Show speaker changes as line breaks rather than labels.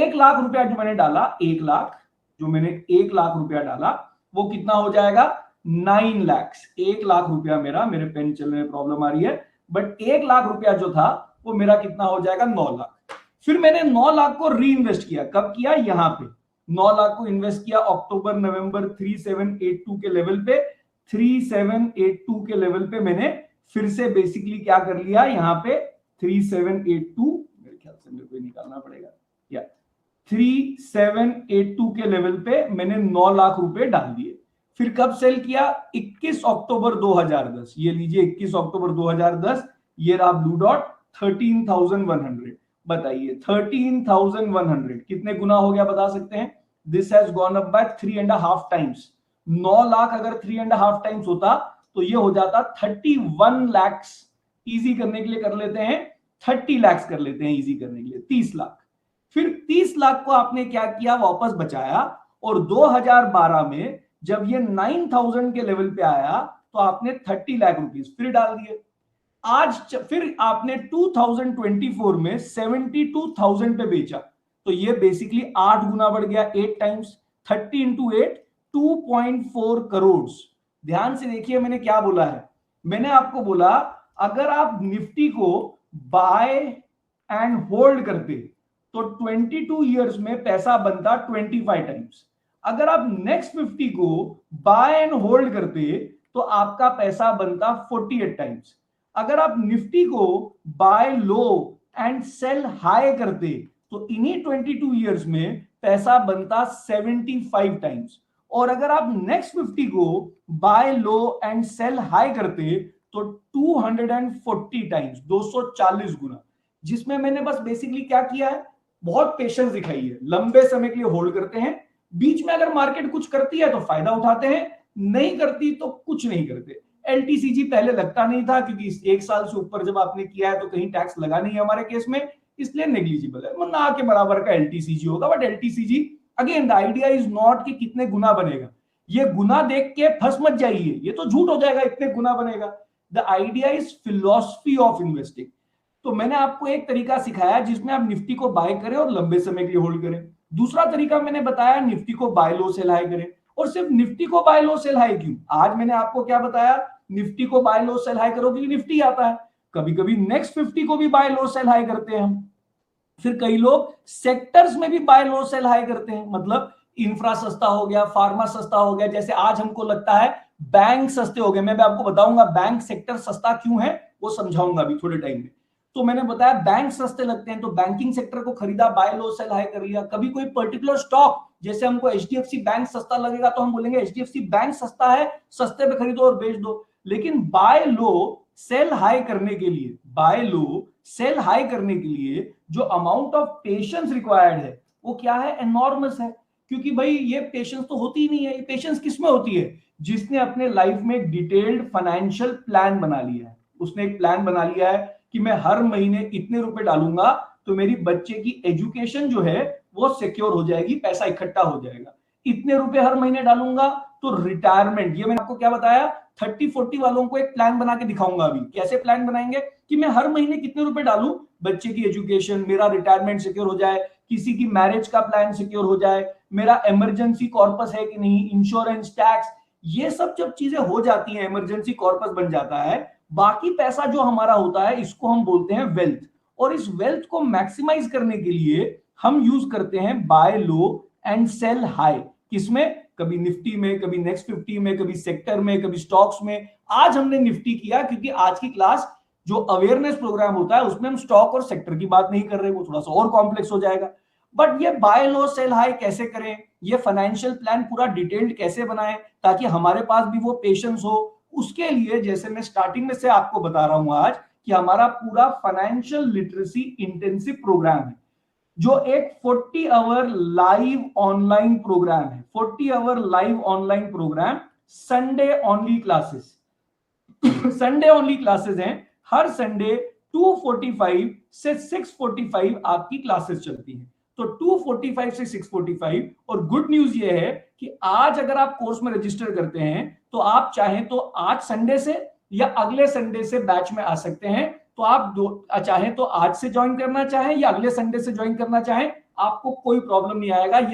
1 लाख रुपया जो मैंने डाला, 1 लाख, जो मैंने 1 लाख रुपया डाला वो कितना हो जाएगा 9 लाख। 1 लाख रुपया मेरा, मेरे पेन चलने में प्रॉब्लम आ रही है, बट 1 लाख रुपया जो था वो मेरा कितना हो जाएगा 9 लाख। फिर मैंने 9 लाख को री इन्वेस्ट किया, कब किया, यहां पे 9 लाख को इन्वेस्ट किया अक्टूबर नवंबर 3782 के लेवल पे। 3782 के लेवल पे मैंने फिर से बेसिकली क्या कर लिया, यहां पे 3782, मेरे ख्याल से मेरे को निकालना पड़ेगा, या 3782 के लेवल पे मैंने 9 लाख रुपए डाल दिए। फिर कब सेल किया, 21 अक्टूबर 2010, ये लीजिए 21 अक्टूबर 2010, ये रहा ब्लू डॉट, 13,100। बताइए 13,100 कितने गुना हो गया बता सकते हैं? This has gone up by 3.5 times. 9 lakh अगर 3.5 टाइम्स होता तो ये हो जाता 31 लाख। इजी करने के लिए कर लेते हैं 30 लाख कर लेते हैं, इजी करने के लिए 30 लाख। फिर 30 लाख को आपने क्या किया, वापस बचाया, और 2012 में जब ये 9,000 के लेवल पे आया तो आपने 30 लाख रुपीस फिर डाल दिए। आज फिर आपने 2024 में 72,000 पे बेचा, तो ये बेसिकली 8 गुना बढ़ गया, 8 टाइम्स। 30 इंटू 8 2.4 करोड़। ध्यान से देखिए मैंने क्या बोला है, मैंने आपको बोला अगर आप निफ्टी को बाय एंड होल्ड करते तो 22 इयर्स में पैसा बनता 25 टाइम्स। अगर आप नेक्स्ट 50 को बाय एंड होल्ड करते तो आपका पैसा बनता 48 टाइम्स। अगर आप निफ्टी को buy low and sell high करते तो इन्हीं 22 इयर्स में पैसा बनता 75 टाइम्स। और अगर आप नेक्स्ट 50 को buy low and sell high करते तो 240 टाइम्स, 240 गुना। जिसमें मैंने बस बेसिकली क्या किया है, बहुत पेशेंस दिखाई है, लंबे समय के लिए होल्ड करते हैं, बीच में अगर मार्केट कुछ करती है तो फायदा उठाते हैं, नहीं करती तो कुछ नहीं करते। एलटीसीजी पहले लगता नहीं था क्योंकि 1 साल से ऊपर जब आपने किया है तो कहीं टैक्स लगा नहीं है हमारे केस में, इसलिए नेग्लिजिबल है, ना के बराबर का एलटीसीजी होगा। But LTCG again the idea is not कि कितने गुना बनेगा, ये गुना देख के फंस मत जाइए, ये तो झूठ हो जाएगा इतने गुना बनेगा। The idea is philosophy of investing. तो मैंने आपको एक तरीका सिखाया जिसमें आप निफ्टी को बाय करें और लंबे समय के लिए होल्ड करें। दूसरा तरीका मैंने बताया निफ्टी को बाय लो सेल हाई करें। और सिर्फ निफ्टी को बाय लो सेल हाई क्यों, आज मैंने आपको क्या बताया, निफ्टी को बाय लो सेल हाई करो क्योंकि निफ्टी आता है, कभी कभी नेक्स्ट 50 को भी बाय लो सेल हाई करते हैं हम। फिर कई लोग सेक्टर्स में भी बाय लो सेल हाई करते हैं, मतलब इंफ्रा सस्ता हो गया, फार्मा सस्ता हो गया, जैसे आज हमको लगता है बैंक सस्ते हो गए, मैं भी आपको बताऊंगा बैंक सेक्टर सस्ता क्यों है वो समझाऊंगा अभी थोड़े टाइम में। तो मैंने बताया बैंक सस्ते लगते हैं तो बैंकिंग सेक्टर को खरीदा, बाय लो सेल हाई कर लिया। कभी कोई पर्टिकुलर स्टॉक, जैसे हमको एचडीएफसी बैंक सस्ता लगेगा तो हम बोलेंगे एचडीएफसी बैंक सस्ता है, सस्ते पे खरीदो और बेच दो। लेकिन बाय लो सेल हाई करने के लिए, बाय लो सेल हाई करने के लिए जो अमाउंट ऑफ पेशेंस रिक्वायर्ड है वो क्या है, एनॉर्मस है। क्योंकि भाई ये पेशेंस तो होती ही नहीं है। ये पेशेंस किसमें होती है, जिसने अपने लाइफ में एक डिटेल्ड फाइनेंशियल प्लान बना लिया है। उसने एक प्लान बना लिया है कि मैं हर महीने इतने रुपए डालूंगा तो मेरी बच्चे की एजुकेशन जो है वो सिक्योर हो जाएगी, पैसा इकट्ठा हो जाएगा। इतने रुपए हर महीने डालूंगा तो रिटायरमेंट, ये मैंने आपको क्या बताया, 30-40 वालों को एक प्लान बना के दिखाऊंगा अभी। कैसे प्लान बनाएंगे कि मैं हर महीने कितने रुपए डालूं, बच्चे की एजुकेशन, मेरा रिटायरमेंट सिक्योर हो जाए, किसी की मैरिज का प्लान सिक्योर हो जाए, मेरा इमरजेंसी कॉर्पस है कि नहीं, इंश्योरेंस, टैक्स, ये सब जब चीजें हो जाती हैं, इमरजेंसी कॉर्पस बन जाता है, बाकी पैसा जो हमारा होता है इसको हम बोलते हैं वेल्थ। और इस वेल्थ को मैक्सिमाइज करने के लिए हम यूज करते हैं buy low and sell high. किसमें, कभी निफ्टी में, कभी नेक्स्ट 50 में, कभी सेक्टर में, कभी स्टॉक्स में। आज हमने निफ्टी किया क्योंकि आज की क्लास जो अवेयरनेस प्रोग्राम होता है उसमें हम स्टॉक और सेक्टर की बात नहीं कर रहे, वो थोड़ा सा और कॉम्प्लेक्स हो जाएगा। बट ये बाय लो सेल हाई कैसे करें, ये फाइनेंशियल प्लान पूरा डिटेल्ड कैसे बनाएं ताकि हमारे पास भी वो पेशेंस हो, उसके लिए जैसे मैं स्टार्टिंग में से आपको बता रहा हूं आज कि हमारा पूरा फाइनेंशियल लिटरेसी इंटेंसिव प्रोग्राम है, जो एक 40 आवर लाइव ऑनलाइन प्रोग्राम है। 40 hour live online programme, Sunday only classes Sunday only classes हैं। हर संडे 2:45 से 6:45 आपकी क्लासेस चलती हैं। तो 2:45 से 6:45। और गुड न्यूज ये है कि आज अगर आप कोर्स में रजिस्टर करते हैं तो आप चाहें तो आज संडे से या अगले संडे से बैच में आ सकते हैं। तो आप चाहें तो आज से ज्वाइन करना चाहें या अगले संडे से ज्वाइन करना चाहें, आपको कोई प्रॉब्लम नहीं आएगा।